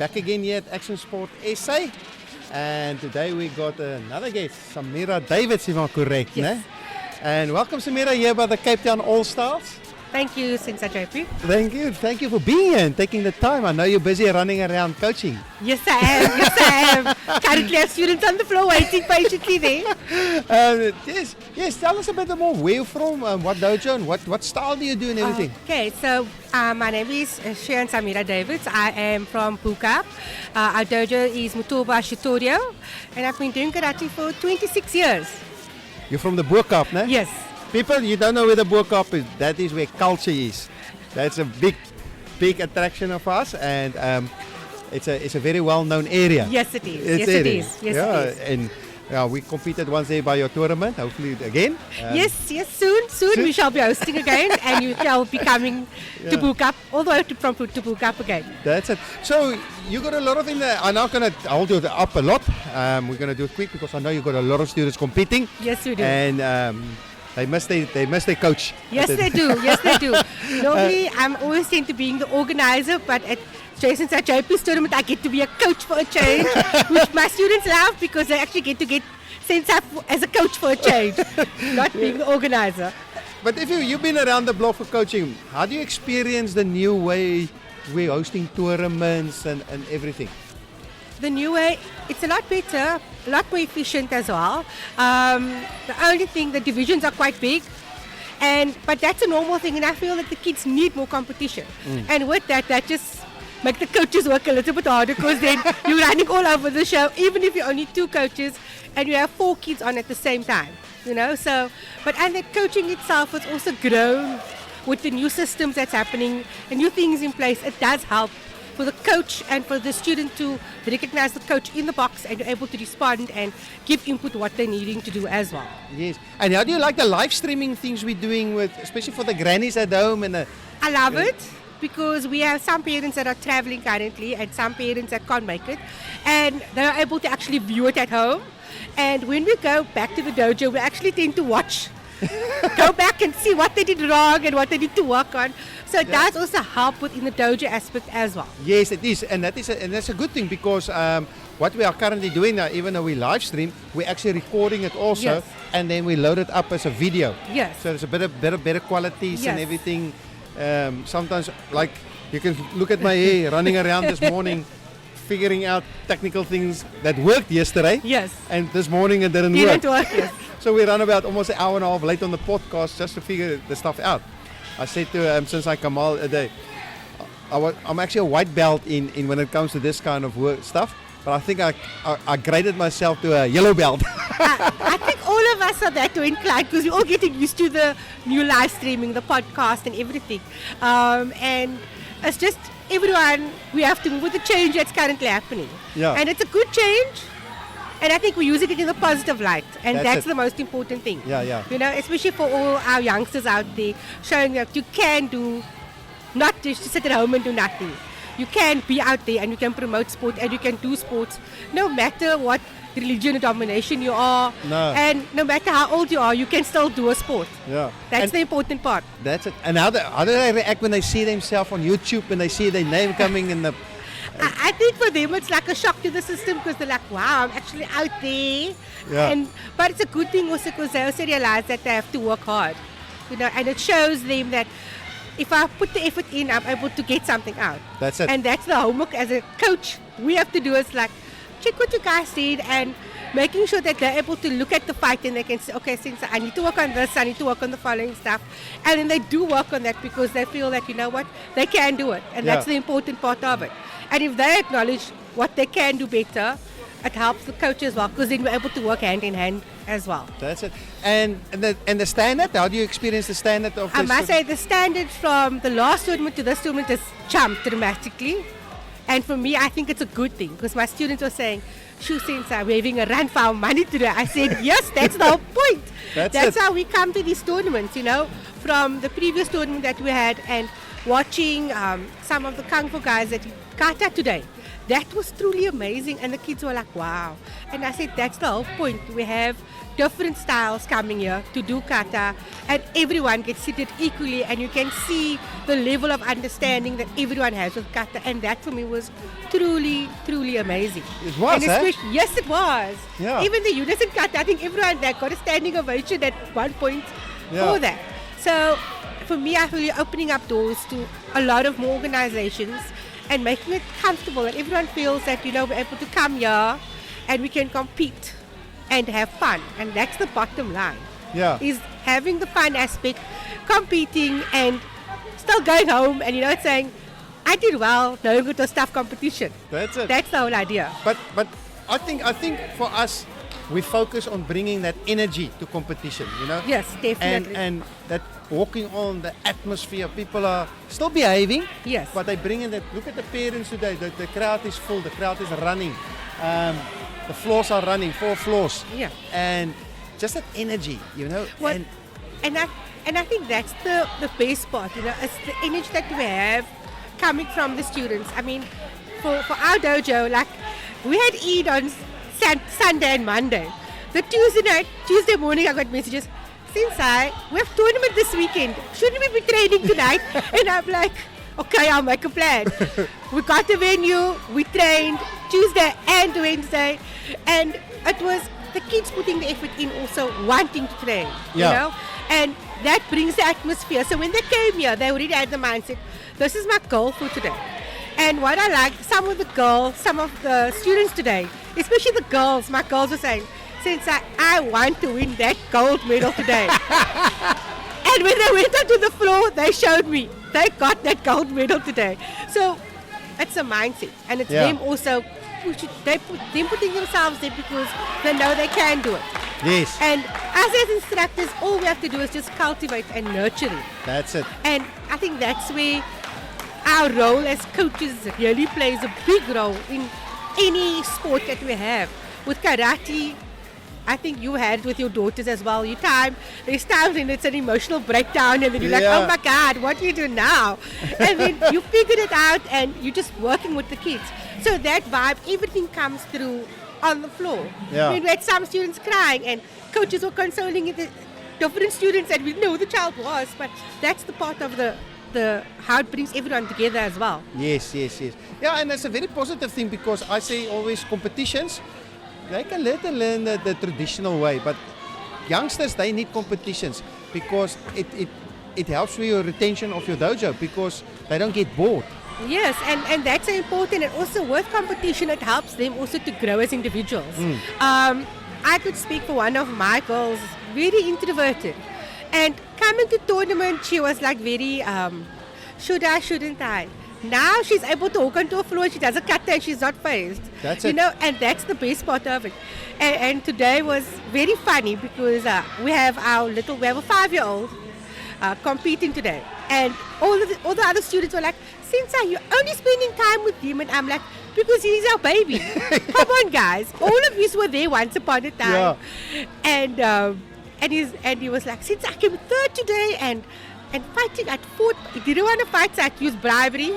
back again here at Action Sport SA. And today we got another guest, Samira Davids, if I'm correct. Yes. Ne? And welcome, Samira, here by the Cape Town All Stars. Thank you, Sensei JP. Thank you for being here and taking the time. I know you're busy running around coaching. Yes, I am. Currently, I have students on the floor waiting patiently there. Yes. Tell us a bit more. Where you're from, what dojo, and what style do you do and everything. Okay, so my name is Samira Davids. I am from Bo-Kaap. Our dojo is Motobuha Shito-Ryu, and I've been doing karate for 26 years. You're from the Bo-Kaap, ne? Yes. People, you don't know where the Bo-Kaap is. That is where culture is. That's a big attraction of us, and it's a very well-known area. Yes, it is. Yes, it is. And we competed once there by your tournament. Hopefully again. Yes. Soon we shall be hosting again, and you shall be coming to Bo-Kaap, all the way from to Bo-Kaap again. That's it. So you got a lot of I'm not going to hold you up a lot. We're going to do it quick because I know you got a lot of students competing. Yes, we do. And they must their coach. Yes, they do. Normally, I'm always tend to being the organizer, but at Jason's at JP's tournament, I get to be a coach for a change, which my students love because they actually get to get sent up as a coach for a change, not being the organizer. But if you've been around the block for coaching, how do you experience the new way we're hosting tournaments and everything? The new way, it's a lot better, a lot more efficient as well. The only thing, the divisions are quite big, but that's a normal thing, and I feel that the kids need more competition. And with that just makes the coaches work a little bit harder because then you're running all over the show, even if you're only 2 coaches and you have 4 kids on at the same time. And the coaching itself has also grown with the new systems that's happening and new things in place. It does help for the coach and for the student to recognize the coach in the box and able to respond and give input what they're needing to do as well. Yes. And how do you like the live streaming things we're doing with, especially for the grannies at home? I love it because we have some parents that are traveling currently and some parents that can't make it, and they're able to actually view it at home. And when we go back to the dojo, we actually tend to watch, go back and see what they did wrong and what they need to work on. So it does also help within the dojo aspect as well. Yes, it is, and that's a good thing because what we are currently doing now, even though we live stream, we're actually recording it also, and then we load it up as a video. Yes. So there's a bit of better qualities and everything. Sometimes, like you can look at my hair running around this morning, figuring out technical things that worked yesterday. Yes. And this morning it didn't work. Yes. So we run about almost an hour and a half late on the podcast just to figure the stuff out. I said to Sensei Kamal a day, I'm actually a white belt in when it comes to this kind of work stuff, but I think I graded myself to a yellow belt. I think all of us are that way inclined because we're all getting used to the new live streaming, the podcast and everything. And it's just everyone, we have to move with the change that's currently happening. Yeah. And it's a good change. And I think we're using it in a positive light, and that's it. the most important thing. Yeah. Especially for all our youngsters out there, showing that you can do, not just sit at home and do nothing. You can be out there and you can promote sport and you can do sports, no matter what religion or domination you are, and no matter how old you are, you can still do a sport. Yeah. That's the important part. That's it. And how do they react when they see themselves on YouTube and they see their name coming in the... I think for them it's like a shock to the system because they're like, wow, I'm actually out there. Yeah. But it's a good thing also because they also realize that they have to work hard. And it shows them that if I put the effort in, I'm able to get something out. That's it. And that's the homework as a coach we have to do is like, check what you guys did and making sure that they're able to look at the fight and they can say, okay, since I need to work on this, I need to work on the following stuff. And then they do work on that because they feel that, you know what, they can do it. And that's the important part of it. And if they acknowledge what they can do better, it helps the coach as well because then we're able to work hand in hand as well. That's it. And the standard, how do you experience the standard of this? I must say the standard from the last tournament to this tournament has jumped dramatically. And for me, I think it's a good thing because my students were saying, Shoo Sensei, we're having a run for our money today. I said, yes, that's the whole point. That's how we come to these tournaments, from the previous tournament that we had and watching some of the Kung Fu guys at Kata today. That was truly amazing and the kids were like, wow. And I said, that's the whole point. We have different styles coming here to do kata, and everyone gets seated equally, and you can see the level of understanding that everyone has with kata, and that for me was truly, truly amazing. It was, and yes, it was. Yeah. Even the unison kata, I think everyone there got a standing ovation at one point Yeah. for that. So for me, I feel you're opening up doors to a lot of more organizations and making it comfortable, that everyone feels that, we're able to come here and we can compete and have fun. And that's the bottom line. Yeah. Is having the fun aspect, competing and still going home and, saying, I did well, knowing it was tough competition. That's it. That's the whole idea. But I think for us, we focus on bringing that energy to competition, Yes, definitely. And that walking on the atmosphere, people are still behaving. Yes. But they bring in that. Look at the parents today. The crowd is full. The crowd is running. The floors are running. 4 floors. Yeah. And just that energy, What- And And I think that's the best part, it's the energy that we have coming from the students. I mean, for our dojo, like, we had Eid on Sunday and Monday. The Tuesday morning, I got messages, Sensei, we have tournament this weekend. Shouldn't we be training tonight? And I'm like, okay, I'll make a plan. We got the venue, we trained Tuesday and Wednesday, and it was the kids putting the effort in, also wanting to train, and that brings the atmosphere. So when they came here, they already had the mindset, this is my goal for today. And what I like, some of the students today, especially the girls, my girls were saying, Sensei, I want to win that gold medal today. And when they went onto the floor, they showed me they got that gold medal today. So it's a mindset, and it's them also putting themselves there because they know they can do it. Yes. And us as instructors, all we have to do is just cultivate and nurture it. That's it. And I think that's where our role as coaches really plays a big role in any sport that we have. With karate, I think you had it with your daughters as well. There's times when it's an emotional breakdown and then you're like, oh my God, what do you do now? And then you figured it out and you're just working with the kids. So that vibe, everything comes through on the floor. Yeah. I mean, we had some students crying and coaches were consoling the different students, and we know who the child was, but that's the part of the how it brings everyone together as well. Yes. Yeah, and that's a very positive thing, because I say always competitions, they can learn the traditional way, but youngsters, they need competitions because it helps with your retention of your dojo, because they don't get bored. Yes, and that's important, and also with competition, it helps them also to grow as individuals. I could speak for one of my girls, very introverted, and coming to tournament, she was like very, should I, shouldn't I? Now she's able to walk onto a floor, she does a kata and she's not phased. That's it. And that's the best part of it. And today was very funny because we have a 5-year-old competing today. And all the other students were like, Sensei, you're only spending time with him. And I'm like, because he's our baby. Come on, guys. All of you were there once upon a time. Yeah. And he was like, Sensei, I came third today and fighting, I fought. He didn't want to fight, so I had to use bribery.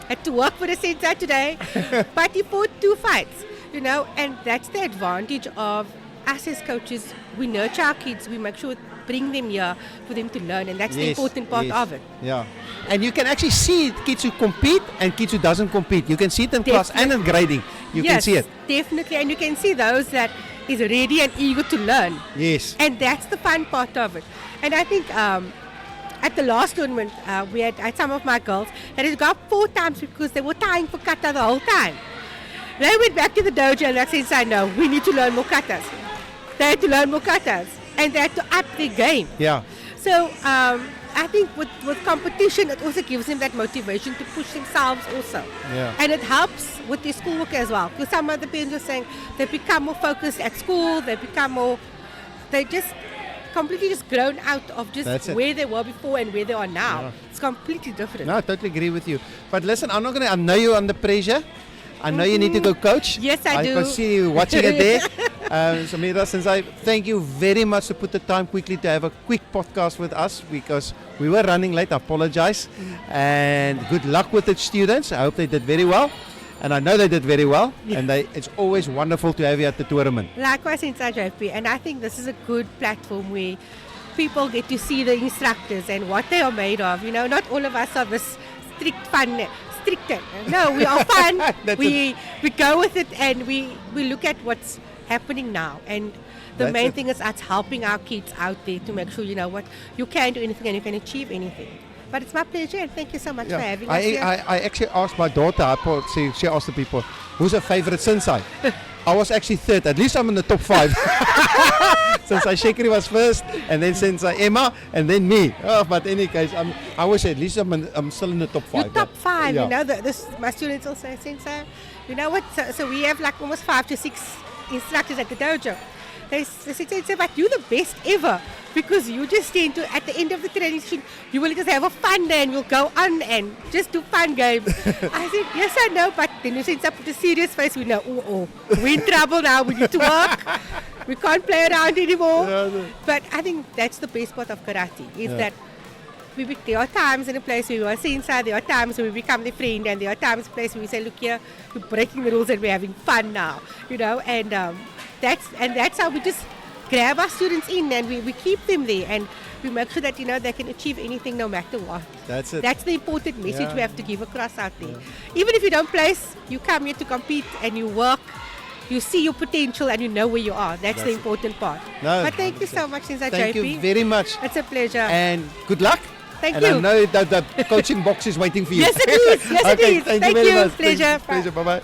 Had to work for the Sensei today. But he fought 2 fights, and that's the advantage of us as coaches. We nurture our kids, we make sure bring them here for them to learn, and that's the important part of it. Yeah. And you can actually see kids who compete and kids who doesn't compete. You can see it in class and in grading. You can see it. Definitely, and you can see those that is ready and eager to learn. Yes. And that's the fun part of it. And I think at the last tournament, we had some of my girls that had got 4 times because they were tying for kata the whole time. They went back to the dojo and I said, no, we need to learn more katas. They had to learn more katas and they had to up their game. Yeah. So I think with competition, it also gives them that motivation to push themselves also. Yeah. And it helps with their schoolwork as well. Because some of the parents are saying they become more focused at school, they just completely just grown out of just where they were before and where they are now. Yeah. It's completely different. No, I totally agree with you. But listen, I know you're under pressure. I know you need to go coach. Yes, I do. I can see you watching it there. Samira, Sensei, thank you very much to put the time quickly to have a quick podcast with us because we were running late. I apologize. And good luck with the students. I hope they did very well. And I know they did very well, and it's always wonderful to have you at the tournament. Likewise in JP, and I think this is a good platform where people get to see the instructors and what they are made of. You know, not all of us are this stricter. No, we are fun. we go with it, and we look at what's happening now. And the main thing is us helping our kids out there to make sure, you know what, you can do anything and you can achieve anything. But it's my pleasure, and thank you so much for having us here. I actually asked my daughter, she asked the people, who's her favorite sensei? I was actually third. At least I'm in the top 5. Sensei Shekari was first, and then Sensei Emma, and then me. But in any case, I always say at least I'm still in the top 5. You're top 5, you know. My students will say, Sensei, you know what? So we have like almost 5 to 6 instructors at the dojo. They say, but you're the best ever, because you just tend to, at the end of the training session, you will just have a fun day and we'll go on and just do fun games. I said, yes, I know, but then you say put a serious face, we know, we're in trouble now, we need to work, we can't play around anymore. But I think that's the best part of karate, is that there are times in a place where we are sensei, there are times where we become the friend, and there are times in a place where we say, look here, we're breaking the rules and we're having fun now, you know, and that's how we just grab our students in, and we keep them there, and we make sure that, you know, they can achieve anything no matter what. That's it. That's the important message we have to give across out there. Even if you don't place, you come here to compete and you work, you see your potential and you know where you are. That's the important part. No, but thank you so much, Sensei JP. Thank you very much. It's a pleasure. And good luck. Thank you. you. I know that the coaching box is waiting for you. Yes, it is. Yes, okay, it is. Thank you very much. Pleasure. Pleasure. Bye-bye.